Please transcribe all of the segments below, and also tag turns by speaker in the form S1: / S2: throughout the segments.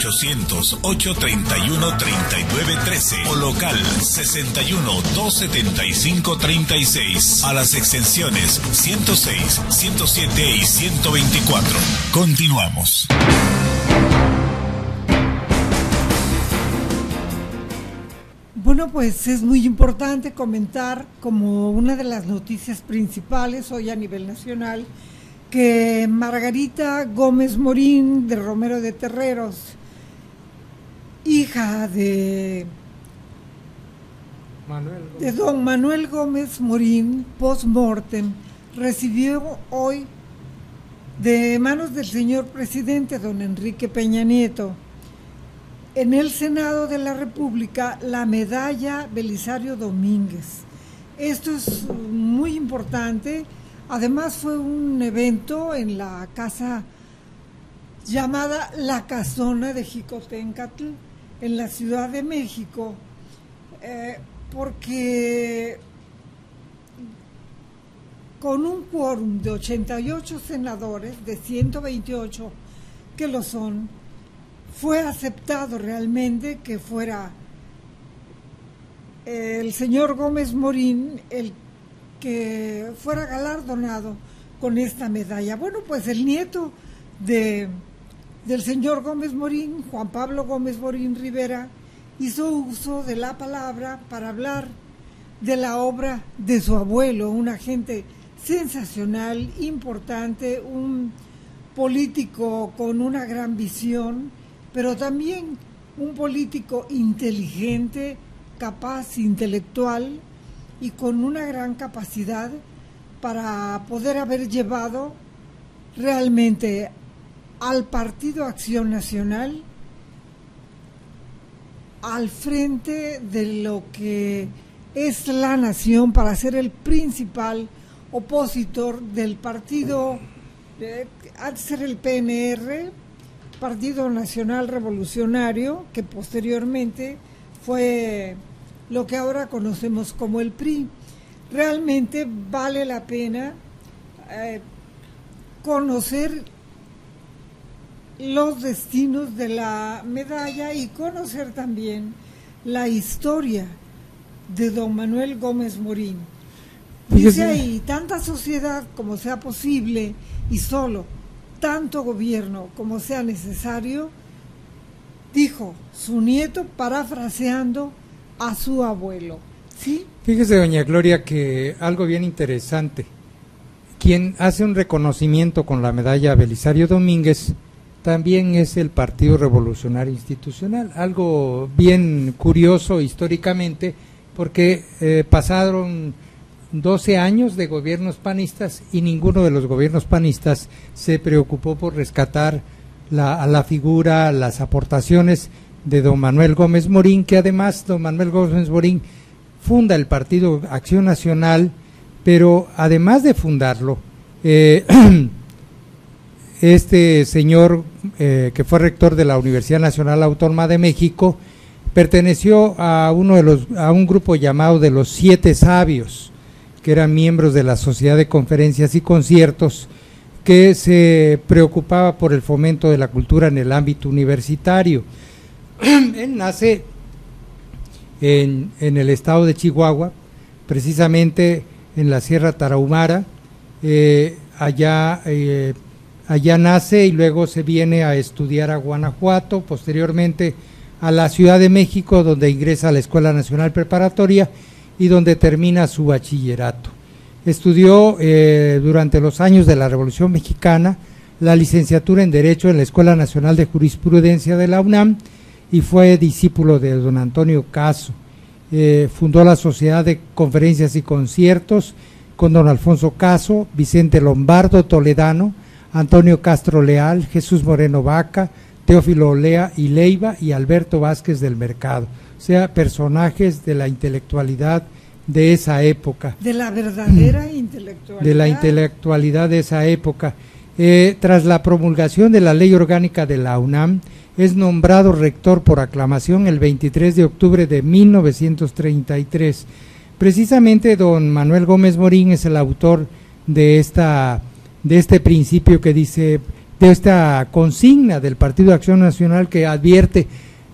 S1: 800-831-3913 o local 61-275-36 a las extensiones 106, 107 y 124. Continuamos.
S2: Bueno, pues es muy importante comentar como una de las noticias principales hoy a nivel nacional que Margarita Gómez Morín de Romero de Terreros, hija de don Manuel Gómez Morín, post-mortem, recibió hoy de manos del señor presidente don Enrique Peña Nieto en el Senado de la República la medalla Belisario Domínguez. Esto es muy importante. Además fue un evento en la casa llamada La Casona de Jicotencatl en la Ciudad de México, porque con un quórum de 88 senadores de 128 que lo son, fue aceptado realmente que fuera el señor Gómez Morín el que fuera galardonado con esta medalla. Bueno, pues el nieto del señor Gómez Morín, Juan Pablo Gómez Morín Rivera, hizo uso de la palabra para hablar de la obra de su abuelo, una gente sensacional, importante, un político con una gran visión, pero también un político inteligente, capaz, intelectual y con una gran capacidad para poder haber llevado realmente al Partido Acción Nacional al frente de lo que es la nación para ser el principal opositor del partido, antes era el PNR, Partido Nacional Revolucionario, que posteriormente fue lo que ahora conocemos como el PRI. Realmente vale la pena conocer los destinos de la medalla y conocer también la historia de don Manuel Gómez Morín. Dice ahí, tanta sociedad como sea posible y solo tanto gobierno como sea necesario, dijo su nieto parafraseando a su abuelo. ¿Sí?
S3: Fíjese, doña Gloria, que algo bien interesante. Quien hace un reconocimiento con la medalla Belisario Domínguez también es el Partido Revolucionario Institucional. Algo bien curioso históricamente, porque pasaron 12 años de gobiernos panistas y ninguno de los gobiernos panistas se preocupó por rescatar a la figura, las aportaciones de don Manuel Gómez Morín, que además don Manuel Gómez Morín funda el Partido Acción Nacional, pero además de fundarlo, este señor que fue rector de la Universidad Nacional Autónoma de México perteneció a un grupo llamado de los 7 Sabios, que eran miembros de la Sociedad de Conferencias y Conciertos, que se preocupaba por el fomento de la cultura en el ámbito universitario. Él nace en el estado de Chihuahua, precisamente en la Sierra Tarahumara, allá nace y luego se viene a estudiar a Guanajuato, posteriormente a la Ciudad de México, donde ingresa a la Escuela Nacional Preparatoria y donde termina su bachillerato. Estudió durante los años de la Revolución Mexicana la licenciatura en Derecho en la Escuela Nacional de Jurisprudencia de la UNAM y fue discípulo de don Antonio Caso. Fundó la Sociedad de Conferencias y Conciertos con don Alfonso Caso, Vicente Lombardo Toledano, Antonio Castro Leal, Jesús Moreno Vaca, Teófilo Olea y Leiva y Alberto Vázquez del Mercado, o sea, personajes de la intelectualidad de esa época.
S2: De la verdadera intelectualidad.
S3: De la intelectualidad de esa época. Tras la promulgación de la Ley Orgánica de la UNAM, es nombrado rector por aclamación el 23 de octubre de 1933. Precisamente don Manuel Gómez Morín es el autor de este principio que dice: esta consigna del Partido de Acción Nacional que advierte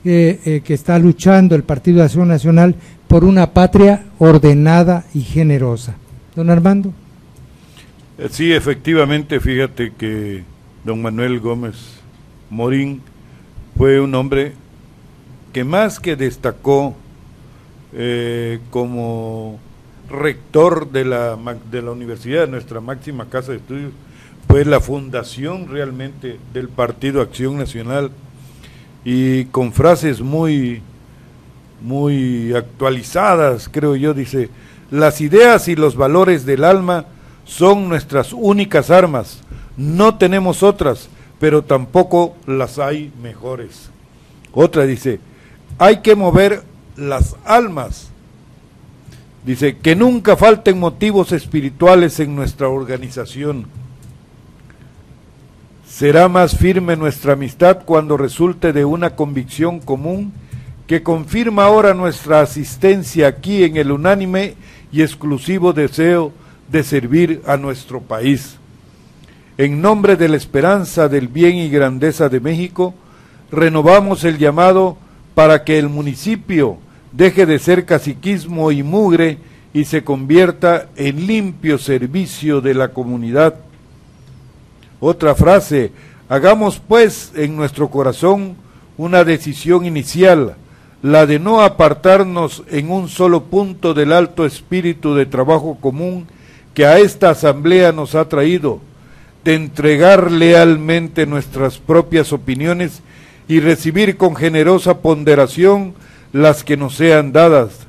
S3: que está luchando el Partido de Acción Nacional por una patria ordenada y generosa. Don Armando.
S4: Sí, efectivamente, fíjate que don Manuel Gómez Morín fue un hombre que más que destacó como rector de la universidad, nuestra máxima casa de estudios, fue la fundación realmente del Partido Acción Nacional, y con frases muy actualizadas, creo yo, dice: las ideas y los valores del alma son nuestras únicas armas, no tenemos otras, pero tampoco las hay mejores. Otra dice: hay que mover las almas. Dice: que nunca falten motivos espirituales en nuestra organización. Será más firme nuestra amistad cuando resulte de una convicción común que confirma ahora nuestra asistencia aquí en el unánime y exclusivo deseo de servir a nuestro país. En nombre de la esperanza del bien y grandeza de México, renovamos el llamado para que el municipio deje de ser caciquismo y mugre y se convierta en limpio servicio de la comunidad. Otra frase: hagamos pues en nuestro corazón una decisión inicial, la de no apartarnos en un solo punto del alto espíritu de trabajo común que a esta asamblea nos ha traído, de entregar lealmente nuestras propias opiniones y recibir con generosa ponderación las que nos sean dadas,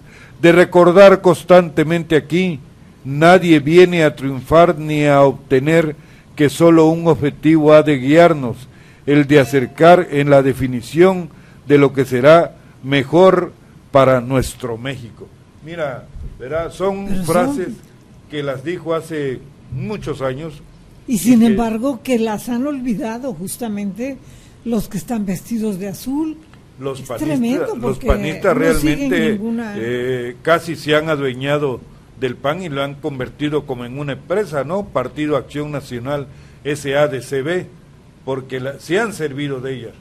S4: de recordar constantemente aquí: nadie viene a triunfar ni a obtener, que solo un objetivo ha de guiarnos, el de acercar en la definición de lo que será mejor para nuestro México. Mira, ¿verdad? Son frases que las dijo hace muchos años.
S2: Y sin embargo que las han olvidado justamente los que están vestidos de azul.
S4: Los panistas
S2: no
S4: realmente casi se han adueñado del PAN y lo han convertido como en una empresa, ¿no? Partido Acción Nacional SADCB, porque se han servido de ella.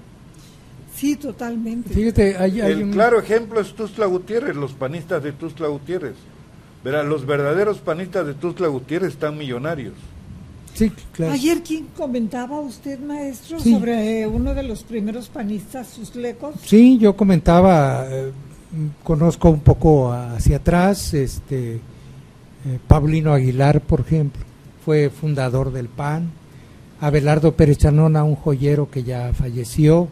S2: Sí, totalmente.
S3: Fíjate,
S4: el claro ejemplo es Tuxtla Gutiérrez, los panistas de Tuxtla Gutiérrez. Verá, los verdaderos panistas de Tuxtla Gutiérrez están millonarios.
S3: Sí, claro.
S2: Ayer, ¿quién comentaba usted, maestro,
S3: sí,
S2: sobre uno de los primeros panistas tuzlecos?
S3: Sí, yo comentaba, conozco un poco hacia atrás, Paulino Aguilar, por ejemplo, fue fundador del PAN. Abelardo Pérez Chanona, un joyero que ya falleció.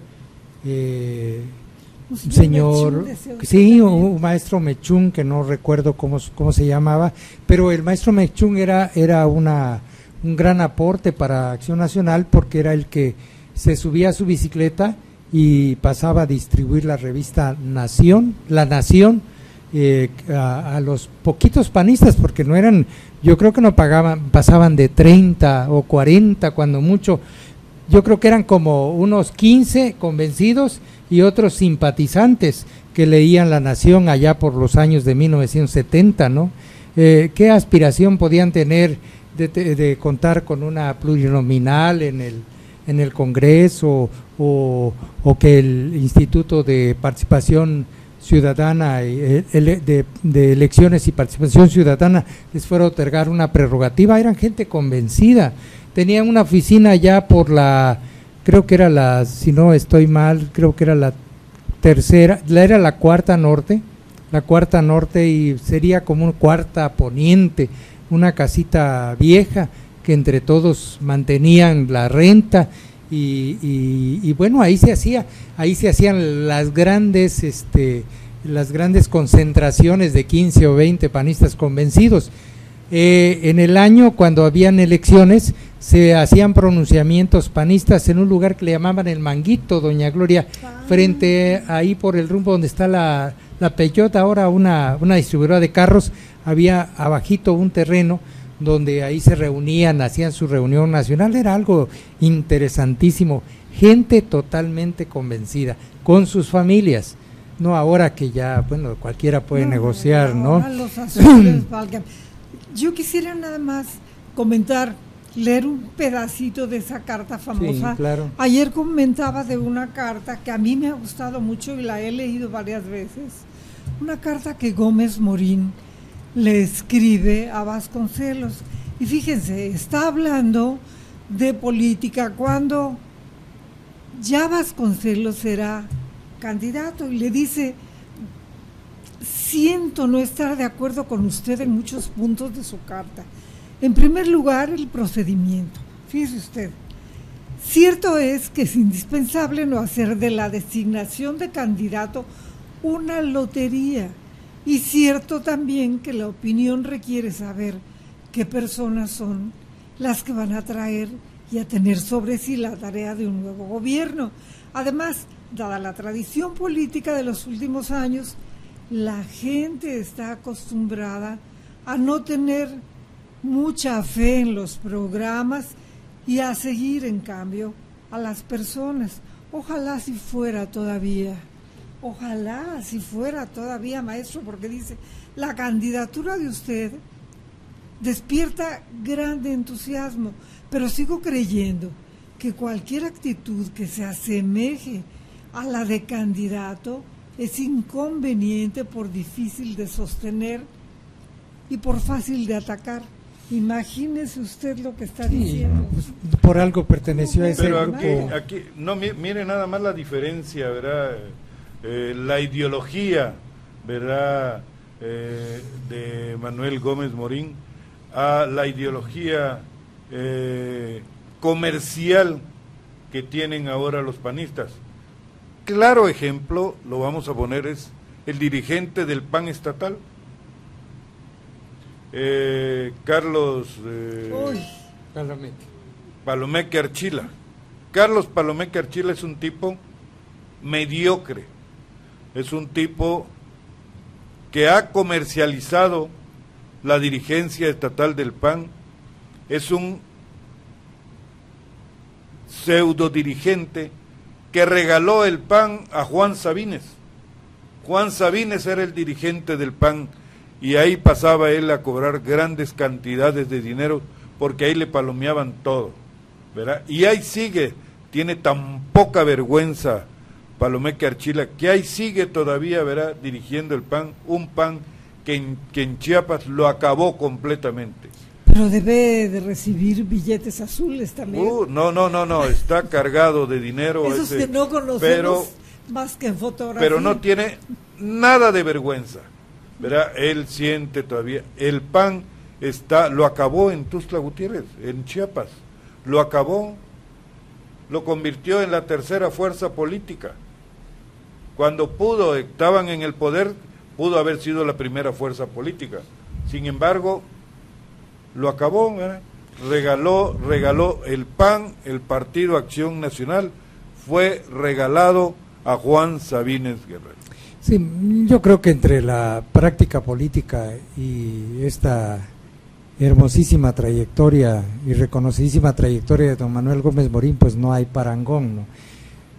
S3: Señor, sí, un maestro Mechún, que no recuerdo cómo se llamaba, pero el maestro Mechún era un gran aporte para Acción Nacional, porque era el que se subía a su bicicleta y pasaba a distribuir la revista La Nación, a los poquitos panistas, porque no eran, yo creo que no pasaban de 30 o 40 cuando mucho. Yo creo que eran como unos 15 convencidos y otros simpatizantes que leían La Nación allá por los años de 1970, ¿no? ¿Qué aspiración podían tener de contar con una plurinominal en el Congreso, o que el Instituto de Participación Ciudadana, de Elecciones y Participación Ciudadana, les fuera a otorgar una prerrogativa? Eran gente convencida. Tenían una oficina ya por creo que era si no estoy mal, creo que era la tercera, era la cuarta norte, y sería como una cuarta poniente, una casita vieja que entre todos mantenían la renta, y bueno, ahí se hacían las grandes concentraciones de 15 o 20 panistas convencidos. En el año, cuando habían elecciones, se hacían pronunciamientos panistas en un lugar que le llamaban El Manguito, doña Gloria, frente ahí por el rumbo donde está la Peyota, ahora una distribuidora de carros. Había abajito un terreno donde ahí se reunían, hacían su reunión nacional. Era algo interesantísimo, gente totalmente convencida, con sus familias, no ahora que ya, bueno, cualquiera puede negociar, ¿no?
S2: Los azules valgan. Yo quisiera nada más comentar leer un pedacito de esa carta famosa.
S3: Sí, claro.
S2: Ayer comentaba de una carta que a mí me ha gustado mucho y la he leído varias veces. Una carta que Gómez Morín le escribe a Vasconcelos. Y fíjense, está hablando de política cuando ya Vasconcelos será candidato y le dice: siento no estar de acuerdo con usted en muchos puntos de su carta. En primer lugar, el procedimiento. Fíjese usted, cierto es que es indispensable no hacer de la designación de candidato una lotería, y cierto también que la opinión requiere saber qué personas son las que van a traer y a tener sobre sí la tarea de un nuevo gobierno. Además, dada la tradición política de los últimos años, la gente está acostumbrada a no tener mucha fe en los programas y a seguir, en cambio, a las personas. Ojalá si fuera todavía, maestro, porque dice, la candidatura de usted despierta grande entusiasmo, pero sigo creyendo que cualquier actitud que se asemeje a la de candidato es inconveniente por difícil de sostener y por fácil de atacar. Imagínese usted lo que está diciendo.
S3: Pues, por algo perteneció a ese
S4: pero
S3: grupo.
S4: aquí no, mire nada más la diferencia, ¿verdad? La ideología, ¿verdad? De Manuel Gómez Morín a la ideología comercial que tienen ahora los panistas. Claro ejemplo, lo vamos a poner, es el dirigente del PAN estatal, Carlos Palomeque Archila. Carlos Palomeque Archila es un tipo mediocre, es un tipo que ha comercializado la dirigencia estatal del PAN, es un pseudo dirigente que regaló el PAN a Juan Sabines. Juan Sabines era el dirigente del PAN y ahí pasaba él a cobrar grandes cantidades de dinero porque ahí le palomeaban todo, ¿verdad? Y ahí sigue, tiene tan poca vergüenza Palomeque Archila, que ahí sigue todavía, ¿verdad?, dirigiendo el PAN, un PAN que en Chiapas lo acabó completamente.
S2: Pero debe de recibir billetes azules también.
S4: No, está cargado de dinero.
S2: Esos que no conocemos más que en fotografía.
S4: Pero no tiene nada de vergüenza, ¿verdad? Él siente todavía, el PAN lo acabó en Tuxtla Gutiérrez, en Chiapas, lo acabó, lo convirtió en la tercera fuerza política. Cuando estaban en el poder, pudo haber sido la primera fuerza política. Sin embargo, lo acabó, ¿verdad? Regaló el PAN, el Partido Acción Nacional, fue regalado a Juan Sabines Guerrero.
S3: Sí, yo creo que entre la práctica política y esta hermosísima trayectoria y reconocidísima trayectoria de don Manuel Gómez Morín, pues no hay parangón, ¿no?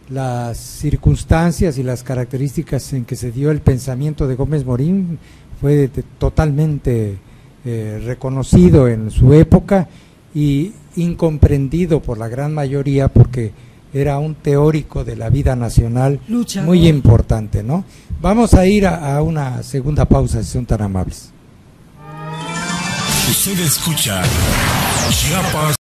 S3: Las circunstancias y las características en que se dio el pensamiento de Gómez Morín fue totalmente reconocido en su época y incomprendido por la gran mayoría porque era un teórico de la vida nacional muy importante, ¿no? Vamos a ir a una segunda pausa, si son tan amables.
S1: Usted escucha Chiapas